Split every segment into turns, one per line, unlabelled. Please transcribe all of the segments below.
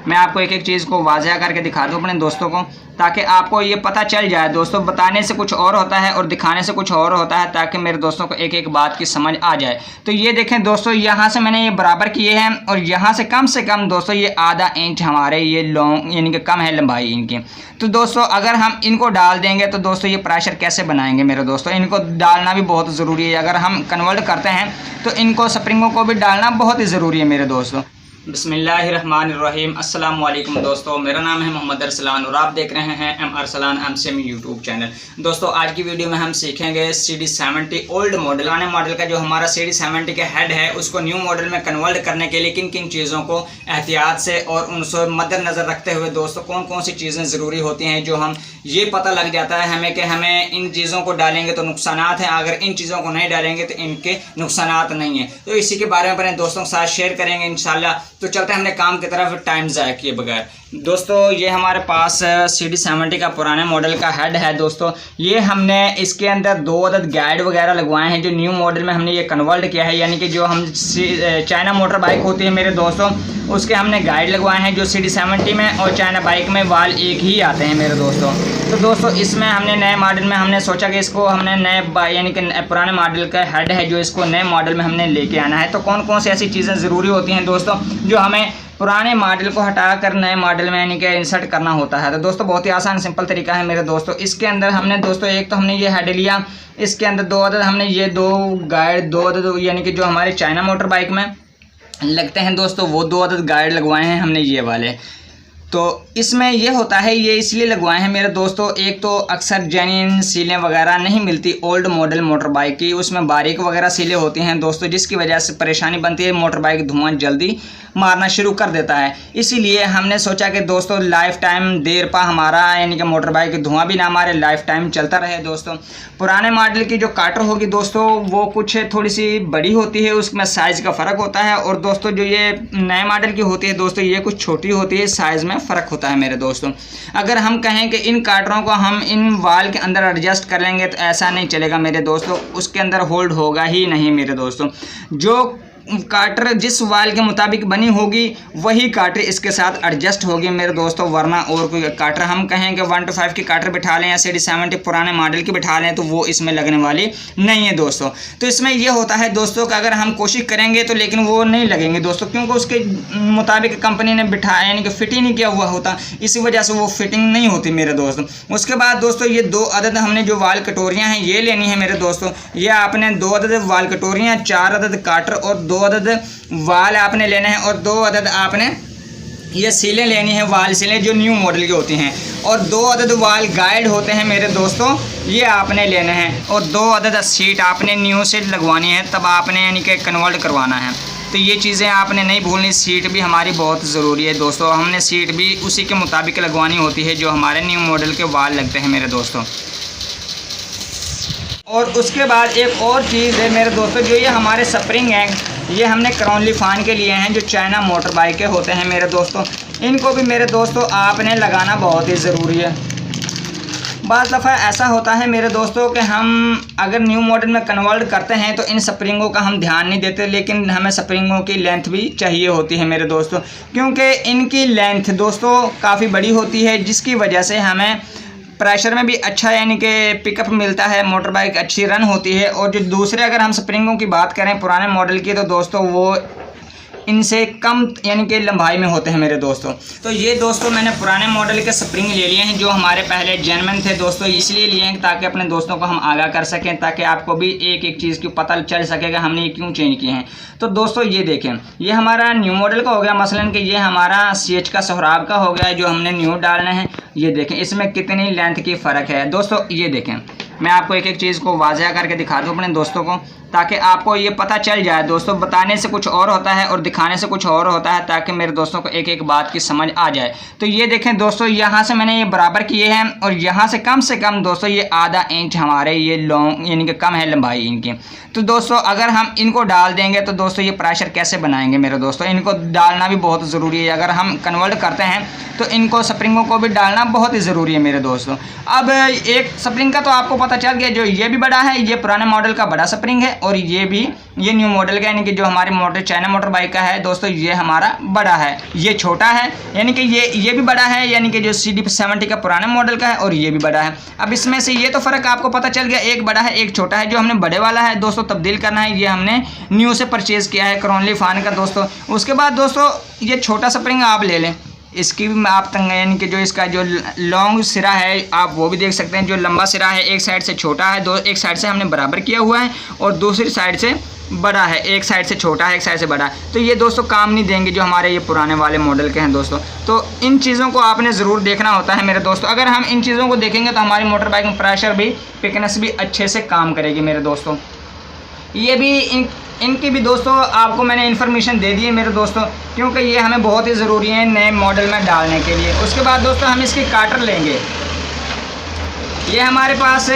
मैं आपको एक एक चीज़ को वाज़ह करके दिखा दूँ अपने दोस्तों को, ताकि आपको ये पता चल जाए। दोस्तों बताने से कुछ और होता है और दिखाने से कुछ और होता है, ताकि मेरे दोस्तों को एक एक बात की समझ आ जाए। तो ये देखें दोस्तों, यहाँ से मैंने ये बराबर किए हैं और यहाँ से कम दोस्तों ये आधा इंच हमारे ये लॉन्ग यानी कि कम है लंबाई इनकी। तो दोस्तों अगर हम इनको डाल देंगे तो दोस्तों ये प्रेशर कैसे बनाएंगे मेरे दोस्तों, इनको डालना भी बहुत ज़रूरी है। अगर हम कन्वर्ट करते हैं तो इनको स्प्रिंगों को भी डालना बहुत ही ज़रूरी है मेरे दोस्तों। बिस्मिल्लाहिर्रहमानिर्रहीम। अस्सलाम वालेकुम दोस्तों, मेरा नाम है मोहम्मद अरसलान और आप देख रहे हैं M Arsalan MCM YouTube channel. दोस्तों आज की वीडियो में हम सीखेंगे CD70 ओल्ड मॉडल, पुराने मॉडल का जो हमारा CD70 का हेड है उसको न्यू मॉडल में कन्वर्ट करने के लिए किन किन चीज़ों को एहतियात से और उनसे मद्देनज़र रखते हुए दोस्तों कौन कौन सी चीज़ें ज़रूरी होती हैं, जो हम ये पता लग जाता है हमें कि हमें इन चीज़ों को डालेंगे तो नुकसानात हैं, अगर इन चीज़ों को नहीं डालेंगे तो इनके नुकसानात नहीं हैं। तो इसी के बारे में अपने दोस्तों के साथ शेयर करेंगे इंशाल्लाह। तो चलते हैं हमने काम की तरफ टाइम ज़ाया किए बगैर। दोस्तों ये हमारे पास CD70 का पुराने मॉडल का हेड है। दोस्तों ये हमने इसके अंदर 2 अदद गाइड वगैरह लगवाए हैं, जो न्यू मॉडल में हमने ये कन्वर्ट किया है, यानी कि जो हम चाइना मोटर बाइक होती है मेरे दोस्तों उसके हमने गाइड लगवाए हैं, जो CD70 में और चाइना बाइक में वाल एक ही आते हैं मेरे दोस्तों। तो दोस्तों इसमें हमने नए मॉडल में हमने सोचा कि इसको हमने नए यानी कि पुराने मॉडल का हेड है जो इसको नए मॉडल में हमने लेके आना है। तो कौन कौन सी ऐसी चीज़ें ज़रूरी होती हैं दोस्तों जो हमें पुराने मॉडल को हटाकर नए मॉडल में यानी कि इंसर्ट करना होता है। तो दोस्तों बहुत ही आसान सिंपल तरीका है मेरे दोस्तों। इसके अंदर हमने दोस्तों एक तो हमने ये हेड लिया, इसके अंदर 2 अदद हमने ये 2 गाइड 2 अदद यानी कि जो हमारे चाइना मोटर बाइक में लगते हैं दोस्तों वो 2 अदद गाइड लगवाए हैं हमने ये वाले। तो इसमें ये होता है, ये इसलिए लगवाए हैं मेरे दोस्तों, एक तो अक्सर जेन्युइन सीलें वगैरह नहीं मिलती ओल्ड मॉडल मोटर बाइक की, उसमें बारीक वगैरह सीलें होती हैं दोस्तों, जिसकी वजह से परेशानी बनती है, मोटर बाइक धुआं जल्दी मारना शुरू कर देता है। इसीलिए हमने सोचा कि दोस्तों लाइफ टाइम देर पा हमारा यानी कि मोटर बाइक धुआं भी ना मारे, लाइफ टाइम चलता रहे। दोस्तों पुराने मॉडल की जो काटर होगी दोस्तों वो कुछ थोड़ी सी बड़ी होती है, उसमें साइज़ का फ़र्क होता है, और दोस्तों जो ये नए मॉडल की होती है दोस्तों ये कुछ छोटी होती है, साइज़ में फ़र्क होता है मेरे दोस्तों। अगर हम कहें कि इन काटरों को हम इन वाल के अंदर एडजस्ट कर लेंगे तो ऐसा नहीं चलेगा मेरे दोस्तों, उसके अंदर होल्ड होगा ही नहीं मेरे दोस्तों। जो काटर जिस वाल के मुताबिक बनी होगी वही काटर इसके साथ एडजस्ट होगी मेरे दोस्तों, वरना और कोई काटर हम कहें कि 1 to 5 की काटर बिठा लें या CD70 पुराने मॉडल की बिठा लें तो वो इसमें लगने वाली नहीं है दोस्तों। तो इसमें ये होता है दोस्तों कि अगर हम कोशिश करेंगे तो लेकिन वो नहीं लगेंगे दोस्तों, क्योंकि उसके मुताबिक कंपनी ने बिठाया यानी कि फिट ही नहीं किया हुआ होता, इसी वजह से वो फिटिंग नहीं होती मेरे दोस्तों। उसके बाद दोस्तों ये 2 अदद हमने जो वाल कटोरियाँ हैं ये लेनी है मेरे दोस्तों। ये आपने 2 अदद वाल कटोरियाँ, 4 अदद काटर और 2 अदद वाल आपने लेने हैं, और 2 अदद आपने ये सीलें लेनी है, वाल सीलें जो न्यू मॉडल की होती हैं, और 2 अदद वाल गाइड होते हैं मेरे दोस्तों ये आपने लेने हैं, और 2 अदद सीट आपने न्यू सीट लगवानी है, तब आपने यानी कि कन्वर्ट करवाना है। तो ये चीज़ें आपने नहीं भूलनी। सीट भी हमारी बहुत ज़रूरी है दोस्तों, हमने सीट भी उसी के मुताबिक लगवानी होती है जो हमारे न्यू मॉडल के वाल लगते हैं मेरे दोस्तों। और उसके बाद एक और चीज़ है मेरे दोस्तों, जो ये हमारे स्प्रिंग हैं ये हमने क्रॉनली फान के लिए हैं, जो चाइना मोटर बाइक के होते हैं मेरे दोस्तों, इनको भी मेरे दोस्तों आपने लगाना बहुत ही ज़रूरी है। बाज़ दफ़ा ऐसा होता है मेरे दोस्तों कि हम अगर न्यू मॉडल में कन्वर्ट करते हैं तो इन स्प्रिंगों का हम ध्यान नहीं देते, लेकिन हमें स्प्रिंगों की लेंथ भी चाहिए होती है मेरे दोस्तों, क्योंकि इनकी लेंथ दोस्तों काफ़ी बड़ी होती है, जिसकी वजह से हमें प्रेशर में भी अच्छा यानी कि पिकअप मिलता है, मोटर बाइक अच्छी रन होती है। और जो दूसरे अगर हम स्प्रिंगों की बात करें पुराने मॉडल की तो दोस्तों वो इनसे कम यानी कि लंबाई में होते हैं मेरे दोस्तों। तो ये दोस्तों मैंने पुराने मॉडल के स्प्रिंग ले लिए हैं जो हमारे पहले जेन्युइन थे दोस्तों, इसलिए लिए हैं ताकि अपने दोस्तों को हम आगाह कर सकें, ताकि आपको भी एक एक चीज़ की पता चल सकेगा हमने ये क्यों चेंज किए हैं। तो दोस्तों ये देखें, ये हमारा न्यू मॉडल का हो गया, मसलन कि ये हमारा CH का सोहराब का हो गया जो हमने न्यू डालना है। ये देखें इसमें कितनी लेंथ की फ़र्क है दोस्तों। ये देखें मैं आपको एक एक चीज़ को वाज़ह करके दिखा दूँ अपने दोस्तों को, ताकि आपको ये पता चल जाए। दोस्तों बताने से कुछ और होता है और दिखाने से कुछ और होता है, ताकि मेरे दोस्तों को एक एक बात की समझ आ जाए। तो ये देखें दोस्तों, यहाँ से मैंने ये बराबर किए हैं और यहाँ से कम दोस्तों ये आधा इंच हमारे ये लॉन्ग यानी कि कम है लंबाई इनकी। तो दोस्तों अगर हम इनको डाल देंगे तो दोस्तों ये प्रेशर कैसे बनाएंगे मेरे दोस्तों, इनको डालना भी बहुत ज़रूरी है। अगर हम कन्वर्ट करते हैं तो इनको स्प्रिंगों को भी डालना बहुत ही ज़रूरी है मेरे दोस्तों। अब एक स्प्रिंग का तो आपको पता चल गया, जो ये भी बड़ा है, ये पुराने मॉडल का बड़ा स्प्रिंग है, और ये भी ये न्यू मॉडल का, यानी कि जो हमारे मोटर चाइना मोटर बाइक का है दोस्तों, ये हमारा बड़ा है, ये छोटा है, यानी कि ये भी बड़ा है, यानी कि जो CD70 का पुराने मॉडल का है, और ये भी बड़ा है। अब इसमें से ये तो फ़र्क आपको पता चल गया, एक बड़ा है एक छोटा है। जो हमने बड़े वाला है दोस्तों तब्दील करना है, ये हमने न्यू से परचेज़ किया है क्रॉनली फान का दोस्तों। उसके बाद दोस्तों ये छोटा स्प्रिंग आप ले लें, इसकी भी आप तंग, यानी कि जो इसका जो लॉन्ग सिरा है आप वो भी देख सकते हैं। जो लंबा सिरा है एक साइड से छोटा है, एक साइड से हमने बराबर किया हुआ है, और दूसरी साइड से बड़ा है, एक साइड से छोटा है एक साइड से बड़ा है। तो ये दोस्तों काम नहीं देंगे जो हमारे ये पुराने वाले मॉडल के हैं दोस्तों। तो इन चीज़ों को आपने ज़रूर देखना होता है मेरे दोस्तों। अगर हम इन चीज़ों को देखेंगे तो हमारी मोटर बाइक में प्रेशर भी, पिकनेस भी अच्छे से काम करेगी मेरे दोस्तों। ये भी इनकी भी दोस्तों आपको मैंने इन्फॉर्मेशन दे दी है मेरे दोस्तों, क्योंकि ये हमें बहुत ही ज़रूरी है नए मॉडल में डालने के लिए। उसके बाद दोस्तों हम इसकी काटर लेंगे। ये हमारे पास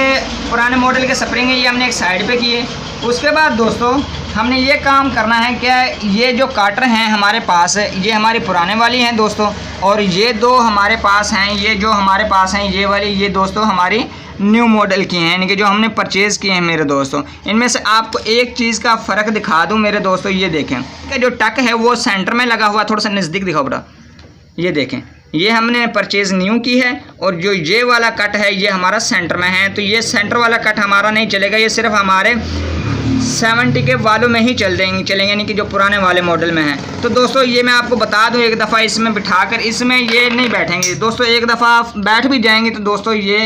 पुराने मॉडल के स्प्रिंग है, ये हमने एक साइड पे किए। उसके बाद दोस्तों हमने ये काम करना है क्या, ये जो काटर हैं हमारे पास, ये हमारी पुराने वाली हैं दोस्तों, और ये दो हमारे पास हैं, ये जो हमारे पास हैं ये वाली, ये दोस्तों हमारी न्यू मॉडल की हैं, यानी कि जो हमने परचेज़ किए हैं मेरे दोस्तों। इनमें से आपको एक चीज़ का फ़र्क दिखा दूं मेरे दोस्तों, ये देखें कि जो टक है वो सेंटर में लगा हुआ, थोड़ा सा नज़दीक दिखाओ बेटा, ये देखें, ये हमने परचेज़ न्यू की है, और जो ये वाला कट है ये हमारा सेंटर में है। तो ये सेंटर वाला कट हमारा नहीं चलेगा, ये सिर्फ हमारे 70 के वालों में ही चलेंगे, यानी कि जो पुराने वाले मॉडल में हैं। तो दोस्तों ये मैं आपको बता दूं, एक दफ़ा इसमें बिठाकर इसमें ये नहीं बैठेंगे दोस्तों, एक दफ़ा बैठ भी जाएंगे तो दोस्तों ये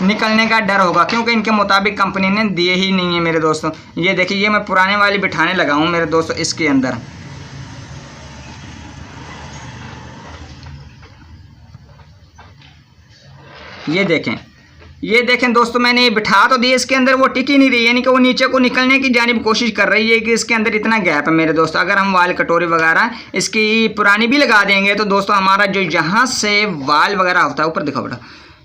निकलने का डर होगा, क्योंकि इनके मुताबिक कंपनी ने दिए ही नहीं है मेरे दोस्तों। ये देखिए, ये मैं पुराने वाली बिठाने लगा हूँ मेरे दोस्तों इसके अंदर। ये देखें दोस्तों, मैंने ये बिठा तो दिए इसके अंदर, वो टिक ही नहीं रही, यानी कि वो नीचे को निकलने की जानिब कोशिश कर रही है कि इसके अंदर इतना गैप है मेरे दोस्तों। अगर हम वाल कटोरी वगैरह इसकी पुरानी भी लगा देंगे तो दोस्तों हमारा जो यहाँ से वाल वगैरह होता है, ऊपर दिखाओ बेटा,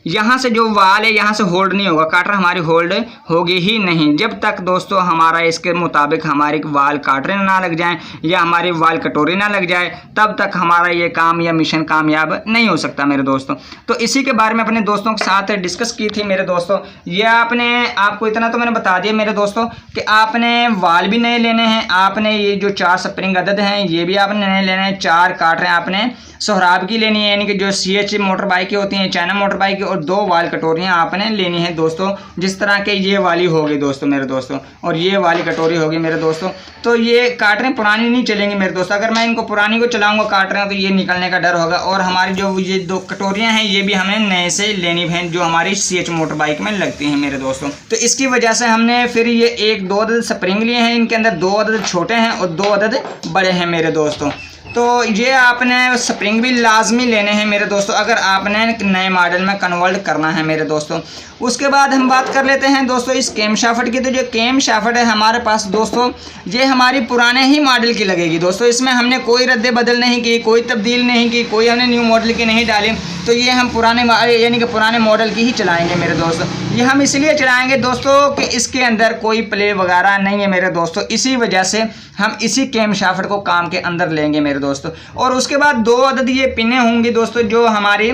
यहाँ से जो वाल है यहाँ से होल्ड नहीं होगा, काटर हमारी होल्ड होगी ही नहीं जब तक दोस्तों हमारा इसके मुताबिक हमारी वाल काटरे ना लग जाएं या हमारी वाल कटोरी ना लग जाए, तब तक हमारा ये काम या मिशन कामयाब नहीं हो सकता मेरे दोस्तों। तो इसी के बारे में अपने दोस्तों के साथ डिस्कस की थी मेरे दोस्तों। ये आपको इतना तो मैंने बता दिया मेरे दोस्तों कि आपने वाल भी नए लेने हैं, आपने ये जो 4 स्प्रिंग अदद हैं ये भी आपने नए लेने हैं, 4 काटरें आपने सोहराब की लेनी है, यानी कि जो CH मोटर बाइक की होती हैं, चाइना मोटर बाइक की, और 2 वाल कटोरियाँ आपने लेनी है दोस्तों, जिस तरह के ये वाली होगी दोस्तों मेरे दोस्तों, और ये वाली कटोरी होगी मेरे दोस्तों। तो ये काटरें पुरानी नहीं चलेंगी मेरे दोस्तों, अगर मैं इनको पुरानी को चलाऊंगा काटरें तो ये निकलने का डर होगा। और हमारी जो ये 2 कटोरियाँ हैं ये भी हमें नए से लेनी है, जो हमारी CH मोटर बाइक में लगती हैं मेरे दोस्तों। तो इसकी वजह से हमने फिर ये 1-2 अदद स्प्रिंग लिए हैं, इनके अंदर 2 अदद छोटे हैं और 2 अदद बड़े हैं मेरे दोस्तों। तो ये आपने स्प्रिंग भी लाजमी लेने हैं मेरे दोस्तों, अगर आपने नए मॉडल में कन्वर्ट करना है मेरे दोस्तों। उसके बाद हम बात कर लेते हैं दोस्तों इस केम शाफ्ट की। तो जो केम शाफ्ट है हमारे पास दोस्तों, ये हमारी पुराने ही मॉडल की लगेगी दोस्तों, इसमें हमने कोई रद्द बदल नहीं की, कोई तब्दील नहीं की, कोई हमने न्यू मॉडल की नहीं डाली। तो ये हम पुराने यानी कि पुराने मॉडल की ही चलाएंगे मेरे दोस्तों। ये हम इसलिए चलाएंगे दोस्तों कि इसके अंदर कोई प्ले वगैरह नहीं है मेरे दोस्तों, इसी वजह से हम इसी केम शाफ्ट को काम के अंदर लेंगे मेरे दोस्तों। और उसके बाद 2 अदद ये पिनें होंगी दोस्तों, जो हमारी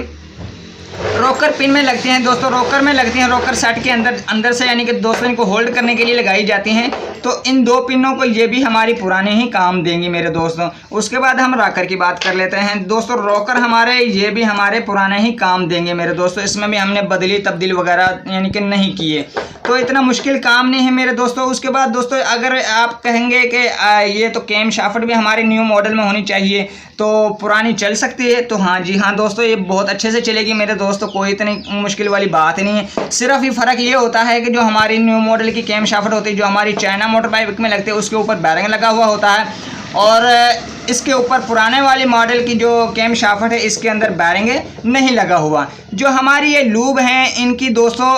रोकर पिन में लगती हैं दोस्तों, रोकर में लगती हैं, रोकर सेट के अंदर से, यानी कि दोस्तों इनको होल्ड करने के लिए लगाई जाती हैं। तो इन 2 पिनों को ये भी हमारी पुराने ही काम देंगी मेरे दोस्तों। उसके बाद हम रॉकर की बात कर लेते हैं दोस्तों। रॉकर हमारे ये भी हमारे पुराने ही काम देंगे मेरे दोस्तों, इसमें भी हमने बदली तब्दील वगैरह यानी कि नहीं किए, तो इतना मुश्किल काम नहीं है मेरे दोस्तों। उसके बाद दोस्तों अगर आप कहेंगे कि ये तो केम शाफ्ट भी हमारे न्यू मॉडल में होनी चाहिए तो पुरानी चल सकती है, तो हाँ जी हाँ दोस्तों, ये बहुत अच्छे से चलेगी मेरे दोस्तों, कोई इतनी मुश्किल वाली बात नहीं है। सिर्फ ही फ़र्क ये होता है कि जो हमारी न्यू मॉडल की केम शाफ्ट होती है, जो हमारी चाइना मोटर बाइक में लगती है, उसके ऊपर बैरिंग लगा हुआ होता है, और इसके ऊपर पुराने वाली मॉडल की जो केम शाफ्ट है इसके अंदर बैरिंग नहीं लगा हुआ। जो हमारी ये लूब हैं इनकी दोस्तों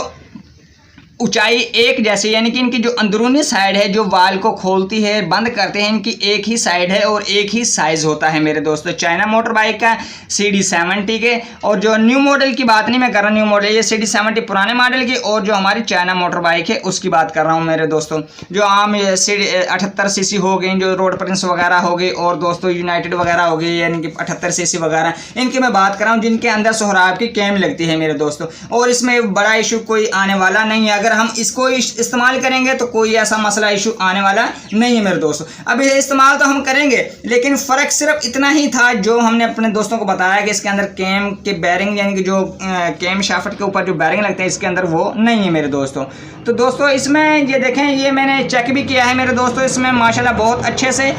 ऊंचाई एक जैसी, यानी कि इनकी जो अंदरूनी साइड है जो वाल को खोलती है बंद करते हैं, इनकी एक ही साइड है और एक ही साइज़ होता है मेरे दोस्तों, चाइना मोटर बाइक का CD70 के। और जो न्यू मॉडल की बात नहीं मैं कर रहा, न्यू मॉडल ये CD70 पुराने मॉडल की, और जो हमारी चाइना मोटर बाइक है उसकी बात कर रहा हूँ मेरे दोस्तों। जो आम 78 सीसी हो गई, जो रोड प्रिंस वगैरह हो गई, और दोस्तों यूनाइटेड वगैरह हो गई, यानी कि 78 सीसी वगैरह, इनकी मैं बात कर रहा हूँ जिनके अंदर सोहराब की केम लगती है मेरे दोस्तों। और इसमें बड़ा इशू कोई आने वाला नहीं है। अगर हम इसको इस्तेमाल करेंगे तो कोई ऐसा मसला इशू आने वाला नहीं है मेरे दोस्तों। अब ये इस्तेमाल तो हम करेंगे, लेकिन फ़र्क सिर्फ इतना ही था जो हमने अपने दोस्तों को बताया कि इसके अंदर कैम के बैरिंग यानी कि जो कैम शाफ्ट के ऊपर जो बैरिंग लगते हैं इसके अंदर वो नहीं है मेरे दोस्तों। तो दोस्तों इसमें ये देखें, ये मैंने चेक भी किया है मेरे दोस्तों, इसमें माशाल्लाह बहुत अच्छे से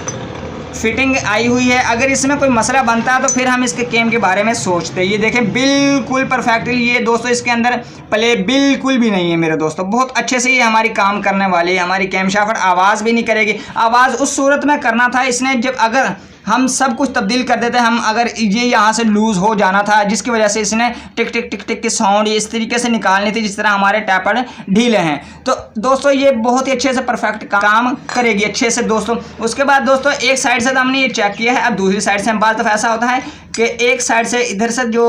फिटिंग आई हुई है। अगर इसमें कोई मसला बनता है तो फिर हम इसके कैम के बारे में सोचते हैं। ये देखें बिल्कुल परफेक्टली ये दोस्तों इसके अंदर प्ले बिल्कुल भी नहीं है मेरे दोस्तों, बहुत अच्छे से ये हमारी काम करने वाली है। हमारी कैम शाफ्ट आवाज़ भी नहीं करेगी। आवाज़ उस सूरत में करना था इसने जब अगर हम सब कुछ तब्दील कर देते, हम अगर ये यहाँ से लूज़ हो जाना था जिसकी वजह से इसने टिक टिक टिक टिक की साउंड इस तरीके से निकालनी थी जिस तरह हमारे टैपर ढीले हैं। तो दोस्तों ये बहुत ही अच्छे से परफेक्ट काम करेगी अच्छे से दोस्तों। उसके बाद दोस्तों एक साइड से तो हमने ये चेक किया है, अब दूसरी साइड से हम बात दफ़ा ऐसा होता है कि एक साइड से इधर से जो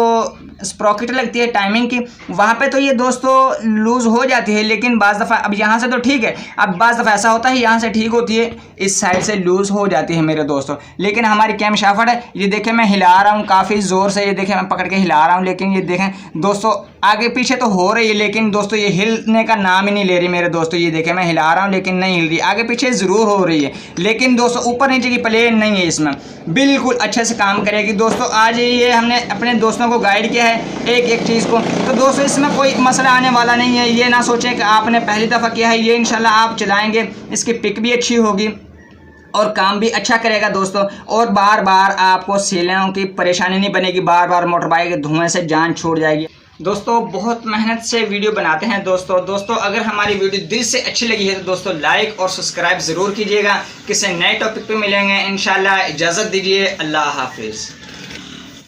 स्प्रॉकेट लगती है टाइमिंग की वहाँ पे तो ये दोस्तों लूज़ हो जाती है, लेकिन बाज़ दफ़ा अब यहाँ से तो ठीक है, अब बाज़ दफ़ा ऐसा होता है यहाँ से ठीक होती है, इस साइड से लूज़ हो जाती है मेरे दोस्तों। लेकिन हमारी कैम शाफ्ट है, ये देखें मैं हिला रहा हूँ काफ़ी ज़ोर से, ये देखें मैं पकड़ के हिला रहा हूँ, लेकिन ये देखें दोस्तों आगे पीछे तो हो रही है लेकिन दोस्तों ये हिलने का नाम ही नहीं ले रही मेरे दोस्तों। ये देखें मैं हिला रहा हूँ लेकिन नहीं हिल रही, आगे पीछे ज़रूर हो रही है लेकिन दोस्तों ऊपर नीचे की प्लेन नहीं है, इसमें बिल्कुल अच्छे से काम करेगी दोस्तों। आज ये हमने अपने दोस्तों को गाइड किया है एक एक चीज़ को, तो दोस्तों इसमें कोई मसला आने वाला नहीं है। ये ना सोचें कि आपने पहली दफ़ा किया है, ये इंशाल्लाह आप चलाएँगे इसकी पिक भी अच्छी होगी और काम भी अच्छा करेगा दोस्तों। और बार बार आपको सीलों की परेशानी नहीं बनेगी, बार बार मोटर बाइक के धुएँ से जान छूट जाएगी दोस्तों। बहुत मेहनत से वीडियो बनाते हैं दोस्तों अगर हमारी वीडियो दिल से अच्छी लगी है तो दोस्तों लाइक और सब्सक्राइब ज़रूर कीजिएगा। किसी नए टॉपिक पे मिलेंगे इंशाल्लाह। इजाज़त दीजिए, अल्लाह हाफिज़।